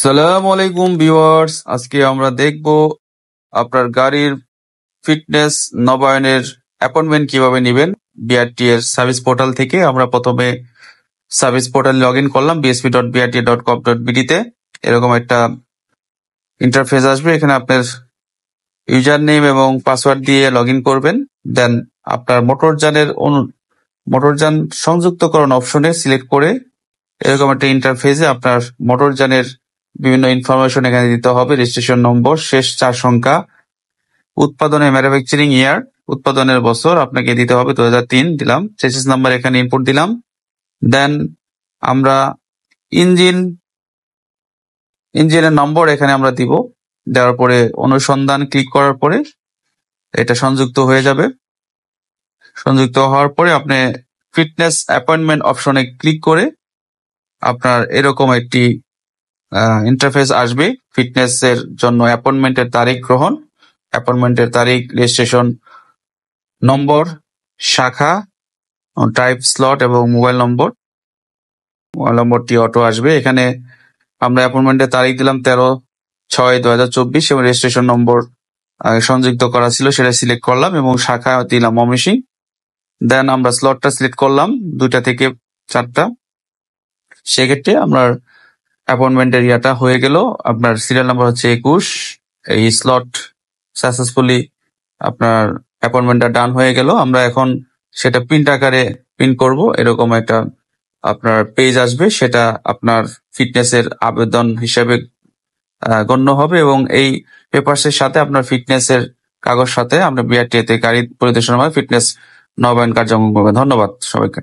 সালাম আলাইকুম ভিউয়ার্স, আজকে আমরা দেখব আপনার গাড়ির ফিটনেস নবায়নের অ্যাপয়েন্টমেন্ট কিভাবে নেবেন বিআরটি এর সার্ভিস পোর্টাল থেকে। আমরা প্রথমে সার্ভিস পোর্টাল লগ ইন করলাম bsp.brt.gov.bd তে। এরকম একটা ইন্টারফেস আসবে, এখানে আপনার ইউজার নেম এবং পাসওয়ার্ড দিয়ে লগ ইন করবেন। দেন আপনার মোটরযান সংযুক্তকরণ অপশনে সিলেক্ট করে এরকম একটা ইন্টারফেসে আপনার মোটরযানের বিভিন্ন ইনফরমেশন এখানে দিতে হবে। রেজিস্ট্রেশন নম্বর, শেষ 4 সংখ্যা, উৎপাদনের ম্যানুফ্যাকচারিং ইয়ার, উৎপাদনের বছর আপনাকে দিতে হবে 2003 দিলাম। চেসিস নাম্বার এখানে ইনপুট দিলাম। দেন আমরা ইঞ্জিনের নম্বর এখানে আমরা দিব। দেওয়ার পরে অনুসন্ধান ক্লিক করার পরে এটা সংযুক্ত হয়ে যাবে। সংযুক্ত হওয়ার পরে আপনি ফিটনেস অ্যাপয়েন্টমেন্ট অপশনে ক্লিক করে আপনার এরকম একটি ইন্টারফেস আসবে। ফিটনেসের জন্য অ্যাপয়েন্টমেন্টের তারিখ গ্রহণ, অ্যাপয়েন্টমেন্টের তারিখ, রেজিস্ট্রেশন নম্বর, শাখা, টাইপ, স্লট এবং মোবাইল নম্বরটি অটো আসবে। এখানে আমরা অ্যাপয়েন্টমেন্টের তারিখ দিলাম 13/6/2024 এবং রেজিস্ট্রেশন নম্বর সংযুক্ত করা ছিল সেটা সিলেক্ট করলাম এবং শাখা দিলাম ময়মনসিংহ। দেন আমরা স্লটটা সিলেক্ট করলাম 2টা থেকে 4টা। সেক্ষেত্রে আপনার অ্যাপয়েন্টমেন্টের ইয়াটা হয়ে গেল। আপনার সিরিয়াল নাম্বার হচ্ছে 21। এই স্লট সাকসেসফুলি আপনার অ্যাপয়েন্টমেন্টটা ডান হয়ে গেল। আমরা এখন সেটা প্রিন্ট আকারে প্রিন্ট করব। এরকম একটা আপনার পেজ আসবে, সেটা আপনার ফিটনেসের আবেদন হিসেবে গণ্য হবে এবং এই পেপারসের সাথে আপনার ফিটনেসের কাগজ সাথে আমরা বিআরটি তে গাড়ি পরিদর্শনের ফিটনেস নবায়ন কার্যক্রম করবেন। ধন্যবাদ সবাইকে।